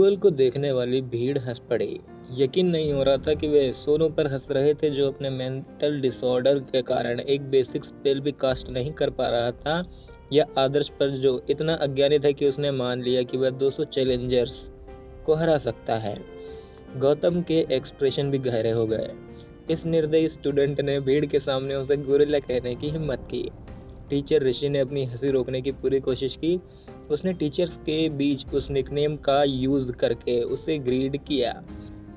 Dual को देखने वाली भीड़ हंस पड़ी। यकीन नहीं हो रहा था कि वे सोनू पर हंस रहे थे, जो अपने मेंटल डिसऑर्डर के कारण एक बेसिक स्पेल भी कास्ट नहीं कर पा रहा था, या आदर्श पर जो इतना अज्ञानी था कि उसने मान लिया कि वह 200 चैलेंजर्स को हरा सकता है। गौतम के एक्सप्रेशन भी गहरे हो गए। इस निर्दयी स्टूडेंट ने भीड़ के सामने उसे गोरिल्ला कहने की हिम्मत की। टीचर ऋषि ने अपनी हंसी रोकने की पूरी कोशिश की। उसने टीचर्स के बीच उस निकनेम का यूज करके उसे ग्रीड किया।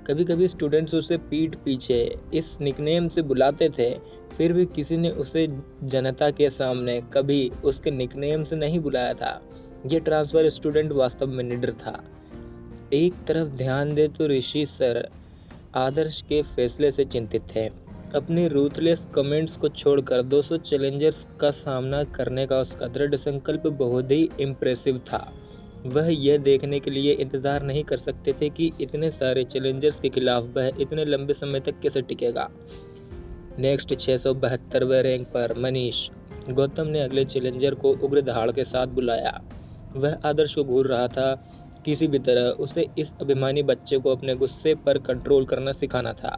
कभी कभी स्टूडेंट्स उसे पीठ पीछे इस निकनेम से बुलाते थे, फिर भी किसी ने उसे जनता के सामने कभी उसके निकनेम से नहीं बुलाया था। ये ट्रांसफर स्टूडेंट वास्तव में निडर था। एक तरफ ध्यान दे तो ऋषि सर आदर्श के फैसले से चिंतित थे। अपने रूथलेस कमेंट्स को छोड़कर 200 चैलेंजर्स का सामना करने का उसका दृढ़ संकल्प बहुत ही इम्प्रेसिव था। वह यह देखने के लिए इंतजार नहीं कर सकते थे कि इतने सारे चैलेंजर्स के खिलाफ वह इतने लंबे समय तक कैसे टिकेगा। नेक्स्ट 672वें रैंक पर मनीष। गौतम ने अगले चैलेंजर को उग्र दहाड़ के साथ बुलाया। वह आदर्श को घूर रहा था। किसी भी तरह उसे इस अभिमानी बच्चे को अपने गुस्से पर कंट्रोल करना सिखाना था,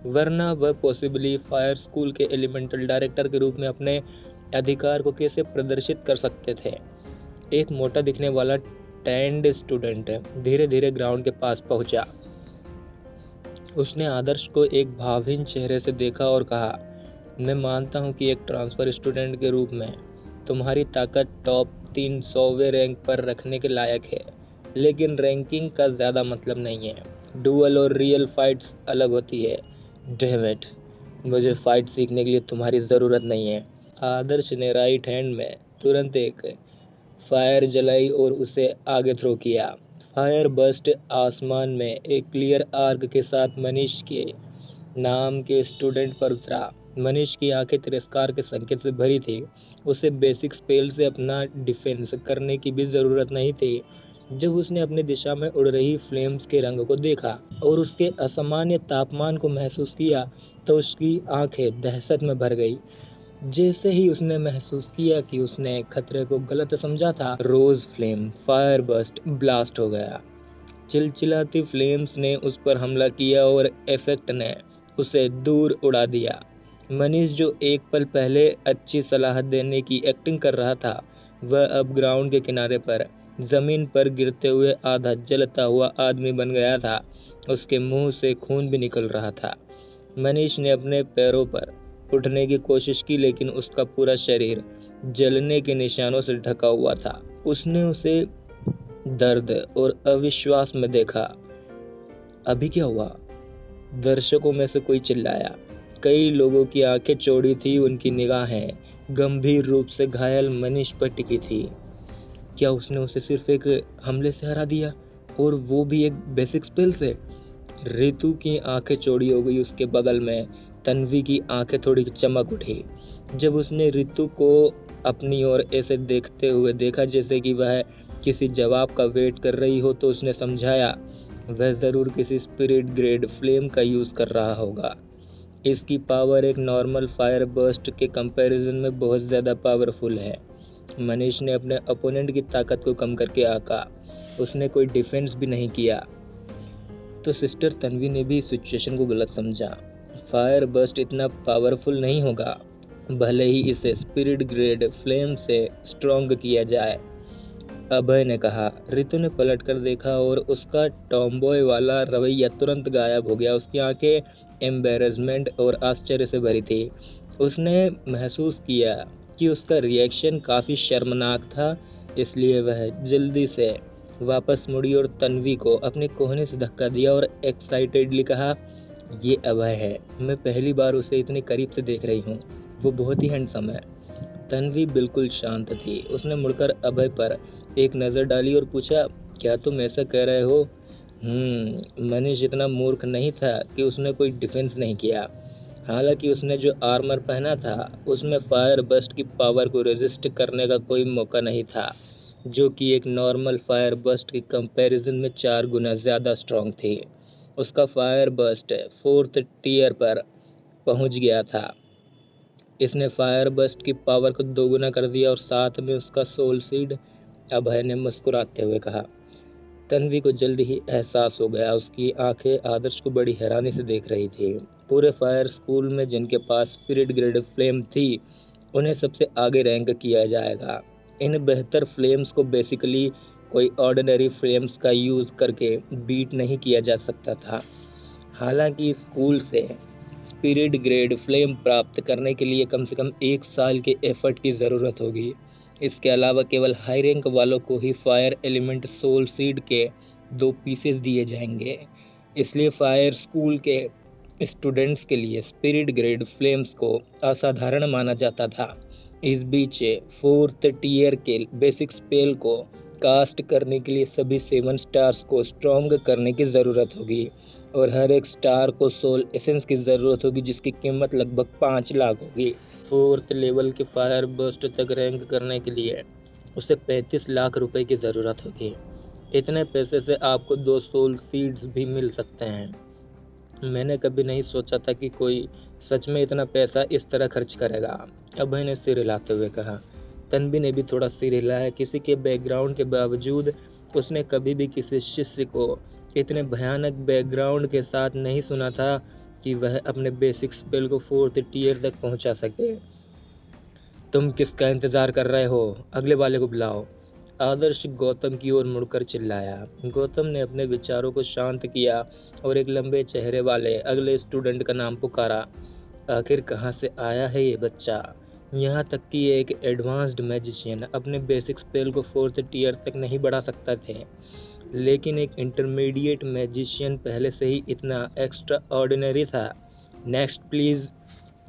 वरना वह पॉसिबली फायर स्कूल के एलिमेंटल डायरेक्टर के रूप में अपने अधिकार को कैसे प्रदर्शित कर सकते थे। एक मोटा दिखने वाला टैंड स्टूडेंट धीरे धीरे ग्राउंड के पास पहुंचा। उसने आदर्श को एक भावहीन चेहरे से देखा और कहा, मैं मानता हूं कि एक ट्रांसफर स्टूडेंट के रूप में तुम्हारी ताकत टॉप 300वें रैंक पर रखने के लायक है, लेकिन रैंकिंग का ज़्यादा मतलब नहीं है। डुअल और रियल फाइट्स अलग होती है। डैम इट, मुझे फाइट सीखने के लिए तुम्हारी ज़रूरत नहीं है। आदर्श ने राइट हैंड में तुरंत एक फायर जलाई और उसे आगे थ्रो किया। फायर बस्ट आसमान में एक क्लियर आर्क के साथ मनीष के नाम के स्टूडेंट पर उतरा। मनीष की आंखें तिरस्कार के संकेत से भरी थी। उसे बेसिक स्पेल से अपना डिफेंस करने की भी जरूरत नहीं थी। जब उसने अपनी दिशा में उड़ रही फ्लेम्स के रंग को देखा और उसके असामान्य तापमान को महसूस किया, तो उसकी आंखें दहशत में भर गई। जैसे ही उसने महसूस किया कि उसने खतरे को गलत समझा था, रोज फ्लेम फायर बस्ट ब्लास्ट हो गया। चिलचिलाती फ्लेम्स ने उस पर हमला किया और इफेक्ट ने उसे दूर उड़ा दिया। मनीष जो एक पल पहले अच्छी सलाह देने की एक्टिंग कर रहा था, वह अब ग्राउंड के किनारे पर जमीन पर गिरते हुए आधा जलता हुआ आदमी बन गया था। उसके मुंह से खून भी निकल रहा था। मनीष ने अपने पैरों पर उठने की कोशिश की, लेकिन उसका पूरा शरीर जलने के निशानों से ढका हुआ था। उसने उसे दर्द और अविश्वास में देखा। अभी क्या हुआ? दर्शकों में से कोई चिल्लाया। कई लोगों की आंखें चौड़ी थी, उनकी निगाहें गंभीर रूप से घायल मनीष पर टिकी थी। क्या उसने उसे सिर्फ एक हमले से हरा दिया, और वो भी एक बेसिक स्पेल से? रितु की आंखें चौड़ी हो गई। उसके बगल में तन्वी की आंखें थोड़ी चमक उठी। जब उसने रितु को अपनी ओर ऐसे देखते हुए देखा जैसे कि वह किसी जवाब का वेट कर रही हो, तो उसने समझाया, वह जरूर किसी स्पिरिट ग्रेड फ्लेम का यूज कर रहा होगा। इसकी पावर एक नॉर्मल फायर बर्स्ट के कंपैरिजन में बहुत ज़्यादा पावरफुल है। मनीष ने अपने अपोनेंट की ताकत को कम करके आका। उसने कोई डिफेंस भी नहीं किया। तो सिस्टर तन्वी ने भी सिचुएशन को गलत समझा। फायर बर्स्ट इतना पावरफुल नहीं होगा, भले ही इसे स्पिरिट ग्रेड फ्लेम से स्ट्रॉन्ग किया जाए, अभय ने कहा। रितु ने पलट कर देखा और उसका टॉमबॉय वाला रवैया तुरंत गायब हो गया। उसकी आंखें एम्बेरसमेंट और आश्चर्य से भरी थी। उसने महसूस किया कि उसका रिएक्शन काफ़ी शर्मनाक था, इसलिए वह जल्दी से वापस मुड़ी और तन्वी को अपने कोहने से धक्का दिया और एक्साइटेडली कहा, ये अभय है। मैं पहली बार उसे इतने करीब से देख रही हूँ। वो बहुत ही हैंडसम है। तन्वी बिल्कुल शांत थी। उसने मुड़कर अभय पर एक नज़र डाली और पूछा, क्या तुम ऐसा कह रहे हो? मनीष इतना मूर्ख नहीं था कि उसने कोई डिफेंस नहीं किया। हालांकि उसने जो आर्मर पहना था उसमें फायर बस्ट की पावर को रेजिस्ट करने का कोई मौका नहीं था, जो कि एक नॉर्मल फायर बस्ट के कंपैरिजन में 4 गुना ज़्यादा स्ट्रॉन्ग थी। उसका फायर बस्ट 4th टियर पर पहुंच गया था। इसने फायर बस्ट की पावर को दोगुना कर दिया और साथ में उसका सोल सीड। अभय ने मुस्कुराते हुए कहा, तन्वी को जल्द ही एहसास हो गया। उसकी आंखें आदर्श को बड़ी हैरानी से देख रही थी। पूरे फायर स्कूल में जिनके पास स्पिरिट ग्रेड फ्लेम थी, उन्हें सबसे आगे रैंक किया जाएगा। इन बेहतर फ्लेम्स को बेसिकली कोई ऑर्डिनरी फ्लेम्स का यूज़ करके बीट नहीं किया जा सकता था। हालांकि स्कूल से स्पिरिट ग्रेड फ्लेम प्राप्त करने के लिए कम से कम 1 साल के एफर्ट की ज़रूरत होगी। इसके अलावा केवल हाई रैंक वालों को ही फायर एलिमेंट सोल सीड के 2 पीसेस दिए जाएंगे। इसलिए फायर स्कूल के स्टूडेंट्स के लिए स्पिरिट ग्रेड फ्लेम्स को असाधारण माना जाता था। इस बीच 4th टियर के बेसिक स्पेल को कास्ट करने के लिए सभी 7 स्टार्स को स्ट्रॉन्ग करने की ज़रूरत होगी और हर एक स्टार को सोल एसेंस की ज़रूरत होगी, जिसकी कीमत लगभग 5 लाख होगी। 4th लेवल के फायर बर्स्ट तक रैंक करने के लिए उसे 35 लाख रुपए की ज़रूरत होगी। इतने पैसे से आपको 2 सोल सीड्स भी मिल सकते हैं। मैंने कभी नहीं सोचा था कि कोई सच में इतना पैसा इस तरह खर्च करेगा, अभय ने सिर हिलाते हुए कहा। तन्वी ने भी थोड़ा सिर हिलाया। किसी के बैकग्राउंड के बावजूद उसने कभी भी किसी शिष्य को इतने भयानक बैकग्राउंड के साथ नहीं सुना था कि वह अपने बेसिक स्पेल को 4th टियर तक पहुंचा सके। तुम किसका इंतजार कर रहे हो? अगले वाले को बुलाओ, आदर्श गौतम की ओर मुड़कर चिल्लाया। गौतम ने अपने विचारों को शांत किया और एक लंबे चेहरे वाले अगले स्टूडेंट का नाम पुकारा। आखिर कहाँ से आया है ये बच्चा? यहाँ तक कि एक एडवांस्ड मैजिशियन अपने बेसिक स्पेल को 4th टियर तक नहीं बढ़ा सकता थे, लेकिन एक इंटरमीडिएट मैजिशियन पहले से ही इतना एक्स्ट्रा ऑर्डिनरी था। Next please.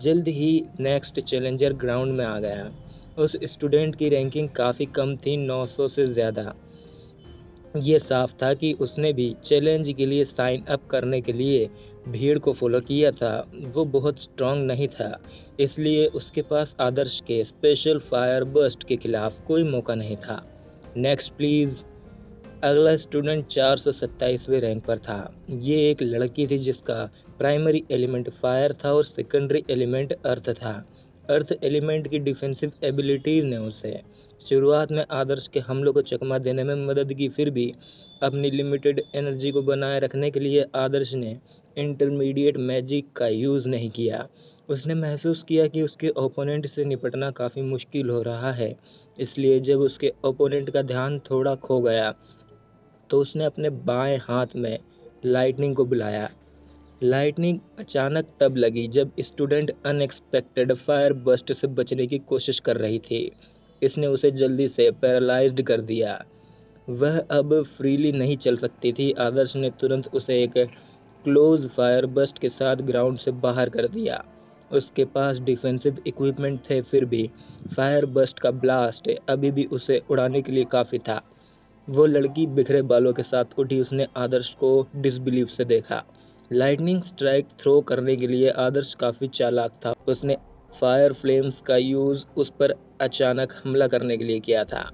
जल्द ही नेक्स्ट चैलेंजर ग्राउंड में आ गया। उस स्टूडेंट की रैंकिंग काफ़ी कम थी, 900 से ज़्यादा। ये साफ था कि उसने भी चैलेंज के लिए साइन अप करने के लिए भीड़ को फॉलो किया था। वो बहुत स्ट्रांग नहीं था, इसलिए उसके पास आदर्श के स्पेशल फायर बर्स्ट के खिलाफ कोई मौका नहीं था। Next please. अगला स्टूडेंट 427वें रैंक पर था। ये एक लड़की थी जिसका प्राइमरी एलिमेंट फायर था और सेकेंडरी एलिमेंट अर्थ था। अर्थ एलिमेंट की डिफेंसिव एबिलिटीज़ ने उसे शुरुआत में आदर्श के हमलों को चकमा देने में मदद की। फिर भी अपनी लिमिटेड एनर्जी को बनाए रखने के लिए आदर्श ने इंटरमीडिएट मैजिक का यूज़ नहीं किया। उसने महसूस किया कि उसके ओपोनेंट से निपटना काफ़ी मुश्किल हो रहा है, इसलिए जब उसके ओपोनेंट का ध्यान थोड़ा खो गया तो उसने अपने बाएं हाथ में लाइटनिंग को बुलाया। लाइटनिंग अचानक तब लगी जब स्टूडेंट अनएक्सपेक्टेड फायर बर्स्ट से बचने की कोशिश कर रही थी। इसने उसे जल्दी से पैरालाइज्ड कर दिया। वह अब फ्रीली नहीं चल सकती थी। आदर्श ने तुरंत उसे एक क्लोज फायर बर्स्ट के साथ ग्राउंड से बाहर कर दिया। उसके पास डिफेंसिव इक्विपमेंट थे, फिर भी फायर बर्स्ट का ब्लास्ट अभी भी उसे उड़ाने के लिए काफ़ी था। वो लड़की बिखरे बालों के साथ उठी। उसने आदर्श को डिसबिलीव से देखा। लाइटनिंग स्ट्राइक थ्रो करने के लिए आदर्श काफ़ी चालाक था। उसने फायर फ्लेम्स का यूज़ उस पर अचानक हमला करने के लिए किया था।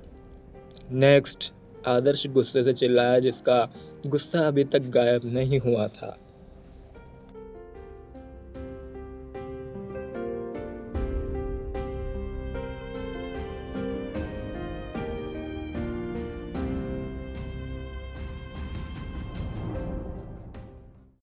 नेक्स्ट, आदर्श गुस्से से चिल्लाया, जिसका गुस्सा अभी तक गायब नहीं हुआ था।